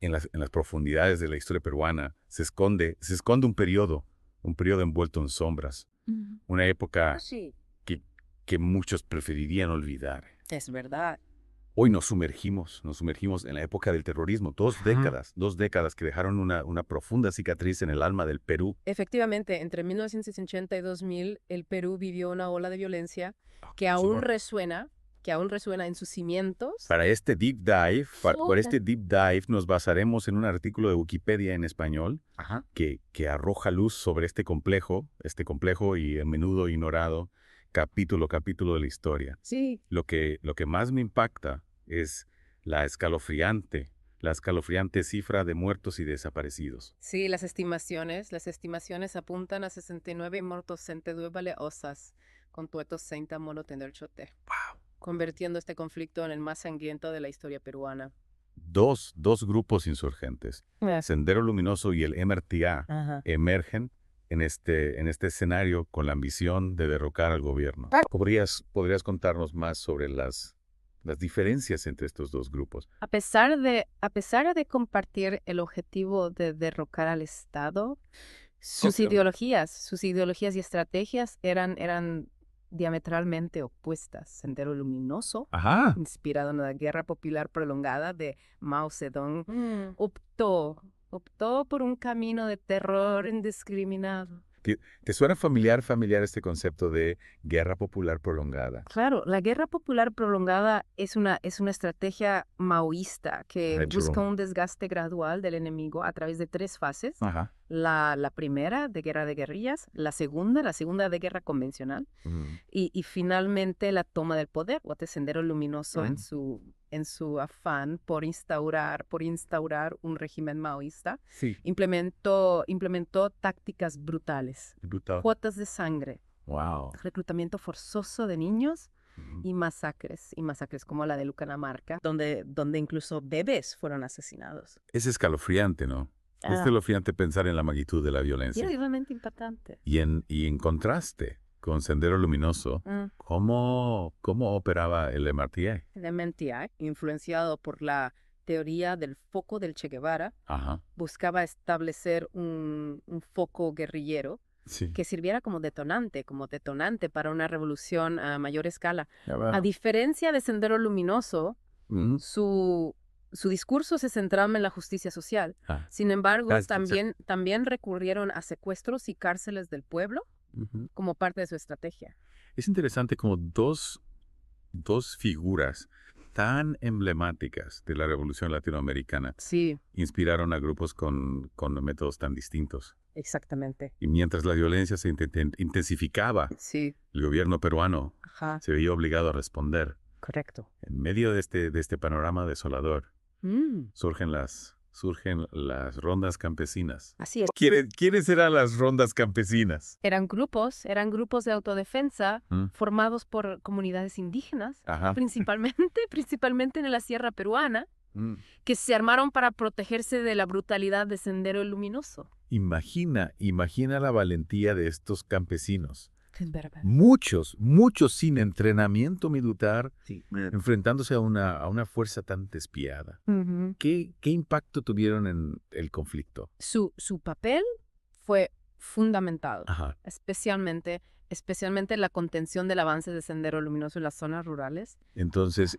en las profundidades de la historia peruana se esconde un periodo envuelto en sombras, una época Sí, que, que muchos preferirían olvidar. es verdad. Hoy nos sumergimos en la época del terrorismo, Ajá. 2 décadas que dejaron una profunda cicatriz en el alma del Perú. Efectivamente, entre 1980 y 2000, el Perú vivió una ola de violencia que aún Señor. resuena en sus cimientos. Para este deep dive, Súper. nos basaremos en un artículo de Wikipedia en español Ajá. que arroja luz sobre este complejo y a menudo ignorado capítulo de la historia. Sí, Lo que más me impacta es la escalofriante cifra de muertos y desaparecidos. sí, las estimaciones apuntan a 69 muertos en Vale osas, con tuetos 60 mono tener chote, convirtiendo este conflicto en el más sangriento de la historia peruana. Dos grupos insurgentes, Sendero Luminoso y el MRTA, Ajá. emergen en este escenario con la ambición de derrocar al gobierno. ¿Podrías contarnos más sobre las diferencias entre estos dos grupos? A pesar de compartir el objetivo de derrocar al Estado, sus Ok. ideologías y estrategias eran diametralmente opuestas. Sendero Luminoso, Ajá. inspirado en la Guerra Popular Prolongada de Mao Zedong, optó por un camino de terror indiscriminado. ¿Te suena familiar este concepto de guerra popular prolongada? Claro, la Guerra Popular Prolongada es una estrategia maoísta que Ajá, busca un desgaste gradual del enemigo a través de 3 fases. Ajá. La primera de guerra de guerrillas, la segunda de guerra convencional, y finalmente la toma del poder, o Sendero Luminoso en su afán por instaurar un régimen maoísta, Sí. implementó tácticas brutales, Brutal. cuotas de sangre, Wow. reclutamiento forzoso de niños y masacres como la de Lucanamarca, donde incluso bebés fueron asesinados. Es escalofriante, ¿no? Es Ah, escalofriante pensar en la magnitud de la y violencia. era realmente impactante. Y en contraste con Sendero Luminoso, ¿cómo operaba el MRTA? El MNTI, influenciado por la teoría del foco del Che Guevara, Ajá. buscaba establecer un foco guerrillero Sí. que sirviera como detonante para una revolución a mayor escala. Ya veo. A diferencia de Sendero Luminoso, Ujú. su discurso se centraba en la justicia social. Ah. Sin embargo, Ah, sí. también recurrieron a secuestros y cárceles del pueblo Ujú. como parte de su estrategia. Es interesante como dos figuras tan emblemáticas de la Revolución Latinoamericana Sí, inspiraron a grupos con métodos tan distintos. exactamente. Y mientras la violencia se intensificaba, Sí, el gobierno peruano ajá, se veía obligado a responder. correcto. En medio de este panorama desolador, surgen las rondas campesinas. Así es. ¿Quiénes eran las rondas campesinas? Eran grupos de autodefensa Mm. formados por comunidades indígenas, Ajá. principalmente en la sierra peruana, Mm. que se armaron para protegerse de la brutalidad de Sendero Luminoso. Imagina la valentía de estos campesinos. Es verdad. Muchos sin entrenamiento militar, Sí. enfrentándose a una fuerza tan despiadada. ¿Qué impacto tuvieron en el conflicto? Su papel fue fundamental, Ajá. especialmente la contención del avance de Sendero Luminoso en las zonas rurales. Entonces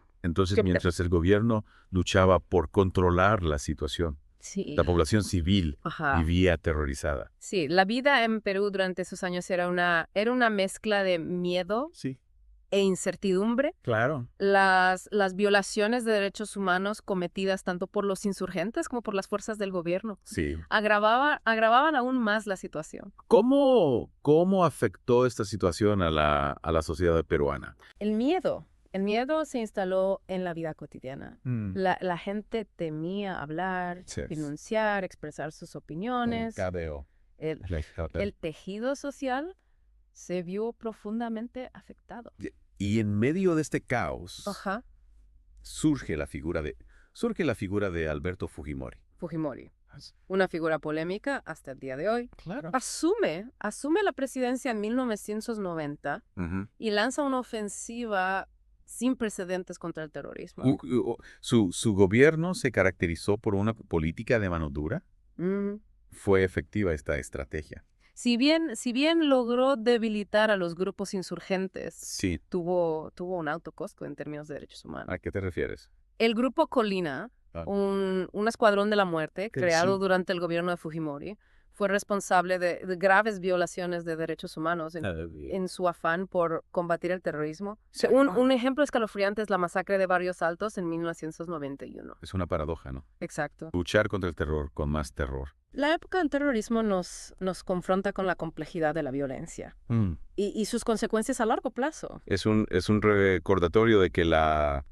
¿Qué- mientras el gobierno luchaba por controlar la situación, Sí. la población civil Ajá. vivía aterrorizada. Sí, la vida en Perú durante esos años era una mezcla de miedo Sí, e incertidumbre. claro. Las violaciones de derechos humanos cometidas tanto por los insurgentes como por las fuerzas del gobierno Sí. agravaban aún más la situación. ¿Cómo afectó esta situación a la sociedad peruana? El miedo se instaló en la vida cotidiana. La gente temía hablar, Sí. denunciar, expresar sus opiniones. Cadeo. El tejido social se vio profundamente afectado. Y en medio de este caos Ajá. surge la figura de Alberto Fujimori. Fujimori, una figura polémica hasta el día de hoy, Claro. asume la presidencia en 1990 y lanza una ofensiva sin precedentes contra el terrorismo. ¿Su gobierno se caracterizó por una política de mano dura? Mm. ¿Fue efectiva esta estrategia? Si bien logró debilitar a los grupos insurgentes, Sí. tuvo un alto costo en términos de derechos humanos. ¿A qué te refieres? El grupo Colina, un escuadrón de la muerte creado durante el gobierno de Fujimori, fue responsable de graves violaciones de derechos humanos en su afán por combatir el terrorismo. Sí. Un ejemplo escalofriante es la masacre de Barrios Altos en 1991. Es una paradoja, ¿no? Exacto. Luchar contra el terror con más terror. La época del terrorismo nos confronta con la complejidad de la violencia y sus consecuencias a largo plazo. Es un recordatorio de que la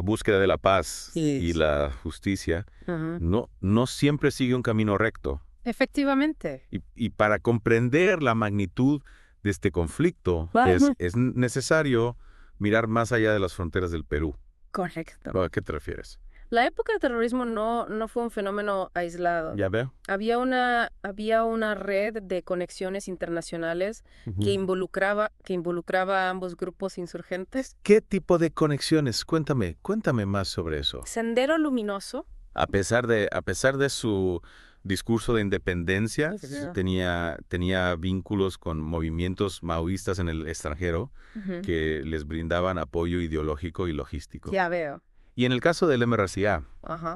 búsqueda de la paz y la justicia no siempre sigue un camino recto. Efectivamente. Y para comprender la magnitud de este conflicto es necesario mirar más allá de las fronteras del Perú. Correcto. ¿A qué te refieres? La época del terrorismo no fue un fenómeno aislado. Ya veo. Había una red de conexiones internacionales que involucraba a ambos grupos insurgentes. ¿Qué tipo de conexiones? Cuéntame más sobre eso. Sendero Luminoso. A pesar de su discurso de independencia, tenía vínculos con movimientos maoístas en el extranjero que les brindaban apoyo ideológico y logístico. Ya veo. Y en el caso del MRCA,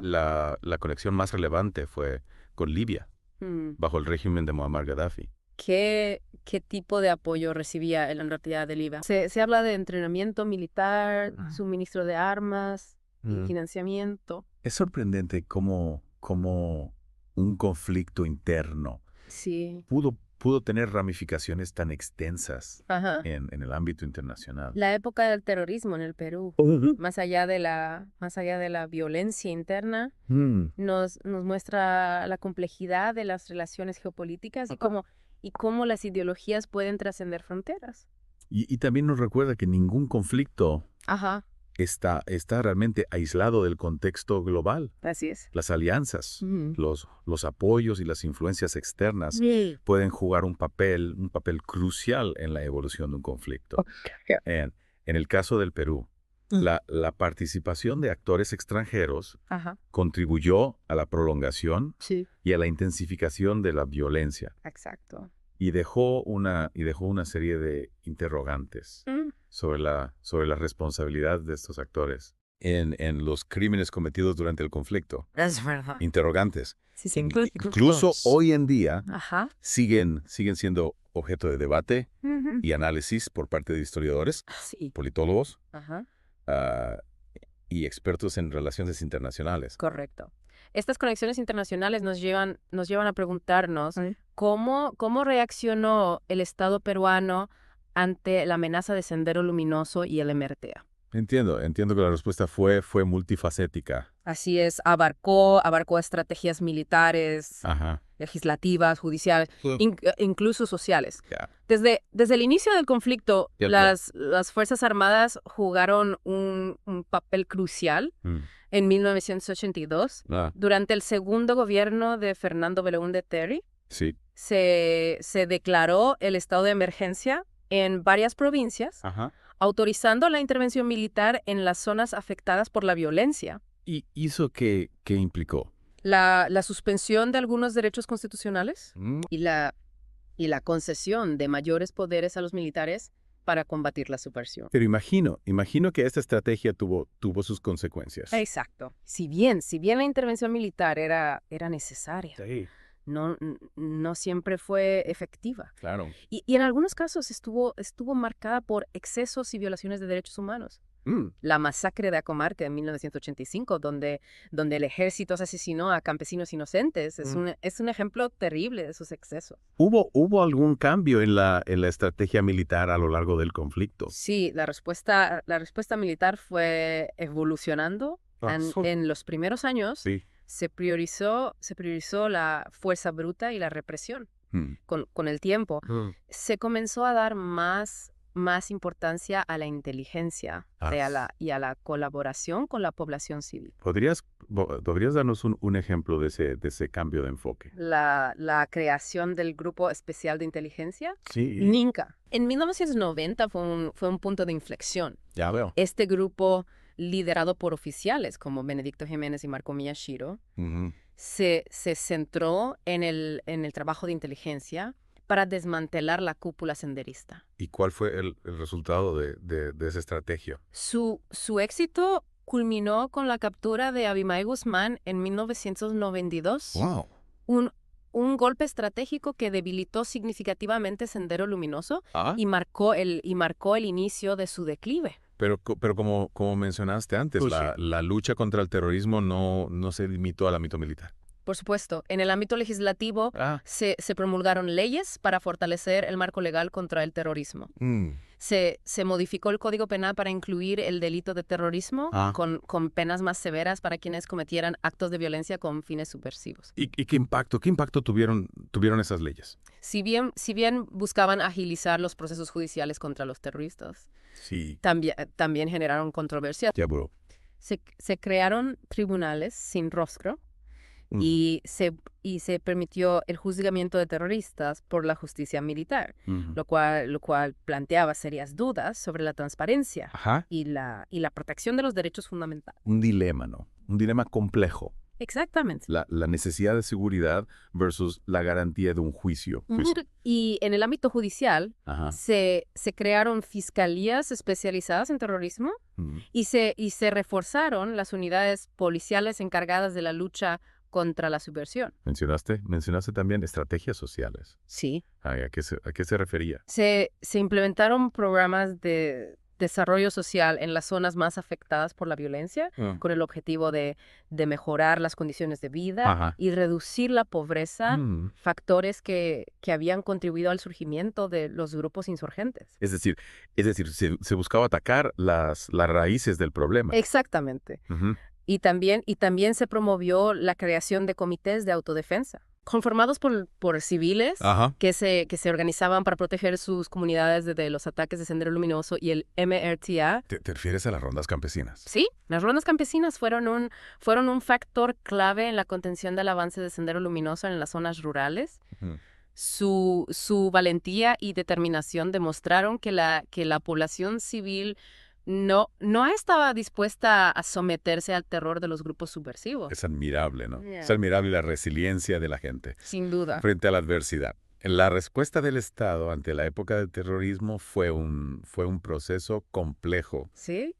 la conexión más relevante fue con Libia, bajo el régimen de Muammar Gaddafi. ¿Qué tipo de apoyo recibía en realidad de Libia? Se habla de entrenamiento militar, suministro de armas, y financiamiento. Es sorprendente cómo un conflicto interno pudo tener ramificaciones tan extensas en el ámbito internacional. La época del terrorismo en el Perú, más allá de la violencia interna, nos muestra la complejidad de las relaciones geopolíticas y cómo las ideologías pueden trascender fronteras. Y también nos recuerda que ningún conflicto está realmente aislado del contexto global. Así es. Las alianzas, los apoyos y las influencias externas pueden jugar un papel crucial en la evolución de un conflicto. En el caso del Perú, la participación de actores extranjeros contribuyó a la prolongación y a la intensificación de la violencia. Exacto. Y dejó una serie de interrogantes sobre la responsabilidad de estos actores en los crímenes cometidos durante el conflicto. Es verdad. Interrogantes. Sí. Incluso hoy en día siguen siendo objeto de debate y análisis por parte de historiadores, politólogos y expertos en relaciones internacionales. Correcto. Estas conexiones internacionales nos llevan a preguntarnos cómo reaccionó el Estado peruano ante la amenaza de Sendero Luminoso y el MRTA. Entiendo que la respuesta fue multifacética. Así es, abarcó estrategias militares, legislativas, judiciales, incluso sociales. Desde el inicio del conflicto, las Fuerzas Armadas jugaron un papel crucial. En 1982, durante el segundo gobierno de Fernando Belaúnde Terry, se declaró el estado de emergencia en varias provincias, autorizando la intervención militar en las zonas afectadas por la violencia. ¿Y hizo qué implicó? La suspensión de algunos derechos constitucionales y la concesión de mayores poderes a los militares para combatir la subversión. Pero imagino que esta estrategia tuvo sus consecuencias. Exacto. Si bien la intervención militar era necesaria, no siempre fue efectiva. Claro. Y en algunos casos estuvo marcada por excesos y violaciones de derechos humanos. La masacre de Acomarca en 1985, donde el ejército asesinó a campesinos inocentes, es un ejemplo terrible de esos excesos. ¿Hubo algún cambio en la estrategia militar a lo largo del conflicto? Sí, la respuesta militar fue evolucionando. En los primeros años se priorizó la fuerza bruta y la represión. Con el tiempo se comenzó a dar más más importancia a la inteligencia y a la colaboración con la población civil. ¿Podrías darnos un ejemplo de ese cambio de enfoque? La creación del Grupo Especial de Inteligencia, Sí. NINCA. En 1990 fue un punto de inflexión. Ya veo. Este grupo, liderado por oficiales como Benedicto Jiménez y Marco Miyashiro, se centró en el trabajo de inteligencia para desmantelar la cúpula senderista. ¿Y cuál fue el resultado de esa estrategia? Su éxito culminó con la captura de Abimael Guzmán en 1992. ¡Wow! Un golpe estratégico que debilitó significativamente Sendero Luminoso y marcó el inicio de su declive. Pero como mencionaste antes, la lucha contra el terrorismo no se limitó al ámbito militar. Por supuesto, en el ámbito legislativo se promulgaron leyes para fortalecer el marco legal contra el terrorismo. Se modificó el Código Penal para incluir el delito de terrorismo con penas más severas para quienes cometieran actos de violencia con fines subversivos. ¿Y qué impacto tuvieron esas leyes? Si bien buscaban agilizar los procesos judiciales contra los terroristas, sí, también generaron controversia. Ya, bro. Se crearon tribunales sin rostro y se permitió el juzgamiento de terroristas por la justicia militar, lo cual planteaba serias dudas sobre la transparencia y la protección de los derechos fundamentales. Un dilema, ¿no? Un dilema complejo. Exactamente. La necesidad de seguridad versus la garantía de un juicio. Y en el ámbito judicial se crearon fiscalías especializadas en terrorismo y se reforzaron las unidades policiales encargadas de la lucha contra la subversión. Mencionaste también estrategias sociales. Sí. ¿A qué se refería? Se implementaron programas de desarrollo social en las zonas más afectadas por la violencia, con el objetivo de mejorar las condiciones de vida y reducir la pobreza, factores que habían contribuido al surgimiento de los grupos insurgentes. Es decir, se buscaba atacar las raíces del problema. Exactamente. Y también se promovió la creación de comités de autodefensa, conformados por civiles que se organizaban para proteger sus comunidades de los ataques de Sendero Luminoso y el MRTA. ¿Te refieres a las rondas campesinas? Sí, las rondas campesinas fueron un factor clave en la contención del avance de Sendero Luminoso en las zonas rurales. Su valentía y determinación demostraron que la población civil no estaba dispuesta a someterse al terror de los grupos subversivos. Es admirable, ¿no? Es admirable la resiliencia de la gente. Sin duda. Frente a la adversidad. La respuesta del Estado ante la época del terrorismo fue un proceso complejo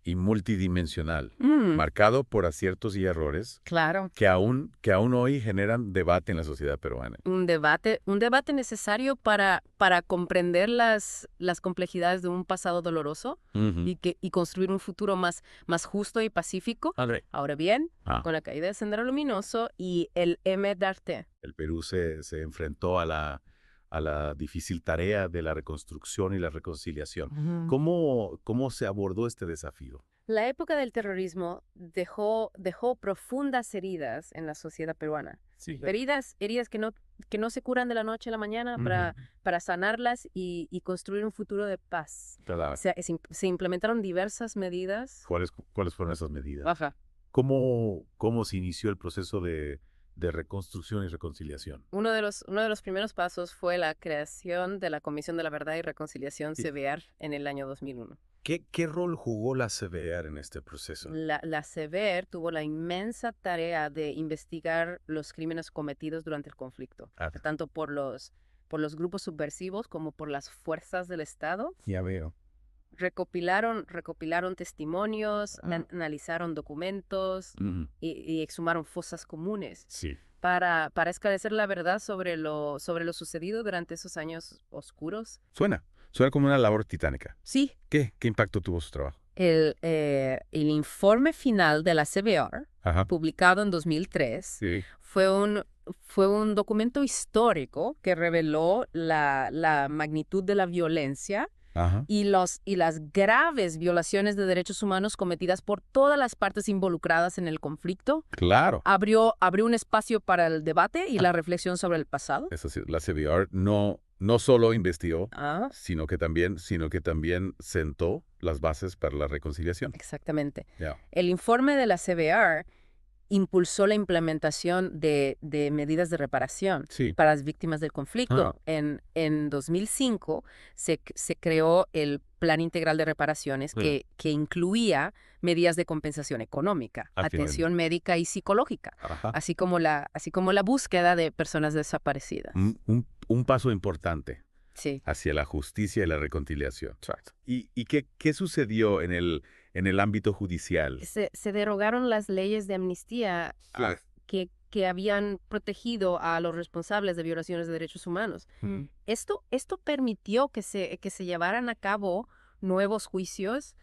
y multidimensional, marcado por aciertos y errores que aún hoy generan debate en la sociedad peruana. Un debate necesario para comprender las complejidades de un pasado doloroso y construir un futuro más justo y pacífico. Ahora bien, con la caída de Sendero Luminoso y el MRTA, el Perú se enfrentó a la difícil tarea de la reconstrucción y la reconciliación. ¿Cómo se abordó este desafío? La época del terrorismo dejó profundas heridas en la sociedad peruana. Sí. Heridas que no se curan de la noche a la mañana para sanarlas y construir un futuro de paz. Claro. O sea, se implementaron diversas medidas. ¿Cuáles fueron esas medidas? ¿Cómo se inició el proceso de reconstrucción y reconciliación? Uno de los primeros pasos fue la creación de la Comisión de la Verdad y Reconciliación, CVR, en el año 2001. ¿Qué rol jugó la CVR en este proceso? La CVR tuvo la inmensa tarea de investigar los crímenes cometidos durante el conflicto, tanto por los grupos subversivos como por las fuerzas del Estado. Ya veo. Recopilaron testimonios, analizaron documentos y exhumaron fosas comunes para esclarecer la verdad sobre lo sucedido durante esos años oscuros. Suena como una labor titánica. Sí. ¿Qué impacto tuvo su trabajo? El informe final de la CVR, publicado en 2003, fue un documento histórico que reveló la magnitud de la violencia y las graves violaciones de derechos humanos cometidas por todas las partes involucradas en el conflicto. Claro. Abrió un espacio para el debate y la reflexión sobre el pasado. Eso sí, la CVR no solo investigó, sino que también sentó las bases para la reconciliación. Exactamente. Yeah. El informe de la CVR impulsó la implementación de medidas de reparación para las víctimas del conflicto. En 2005 se creó el Plan Integral de Reparaciones que incluía medidas de compensación económica, atención médica y psicológica, así como la búsqueda de personas desaparecidas. Un paso importante Sí. hacia la justicia y la reconciliación. ¿Y qué sucedió en el ámbito judicial? Se derogaron las leyes de amnistía que habían protegido a los responsables de violaciones de derechos humanos. Esto permitió que se llevaran a cabo nuevos juicios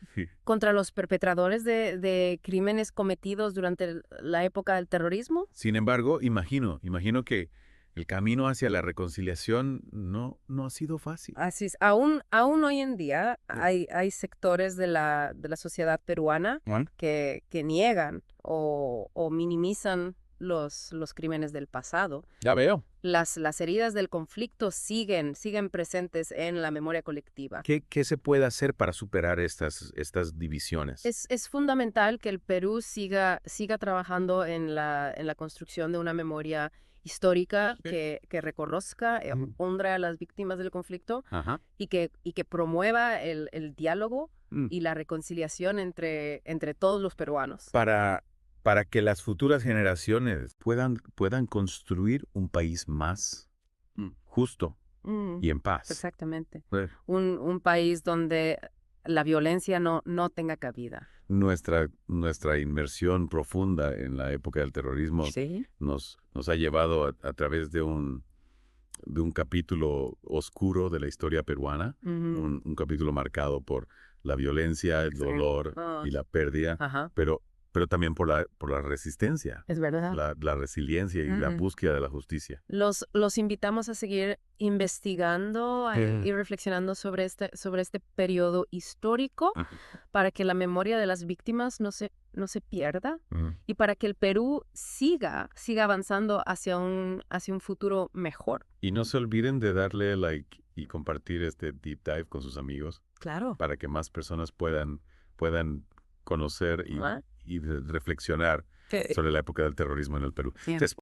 contra los perpetradores de crímenes cometidos durante la época del terrorismo. Sin embargo, imagino que el camino hacia la reconciliación no ha sido fácil. Así es. Aún hoy en día hay sectores de la sociedad peruana que niegan o minimizan los crímenes del pasado. Ya veo. Las heridas del conflicto siguen presentes en la memoria colectiva. ¿Qué se puede hacer para superar estas divisiones? Es fundamental que el Perú siga trabajando en la construcción de una memoria histórica que reconozca, honre a las víctimas del conflicto y que promueva el diálogo y la reconciliación entre todos los peruanos. Para que las futuras generaciones puedan construir un país más justo y en paz. Exactamente. Un país donde la violencia no tenga cabida. Nuestra inmersión profunda en la época del terrorismo nos ha llevado a través de un capítulo oscuro de la historia peruana, un capítulo marcado por la violencia, el dolor y la pérdida, pero también por la resistencia. Es verdad. La resiliencia y la búsqueda de la justicia. Los invitamos a seguir investigando y reflexionando sobre este periodo histórico para que la memoria de las víctimas no se pierda y para que el Perú siga avanzando hacia un futuro mejor. Y no se olviden de darle like y compartir este deep dive con sus amigos. Claro. Para que más personas puedan conocer y reflexionar sobre la época del terrorismo en el Perú.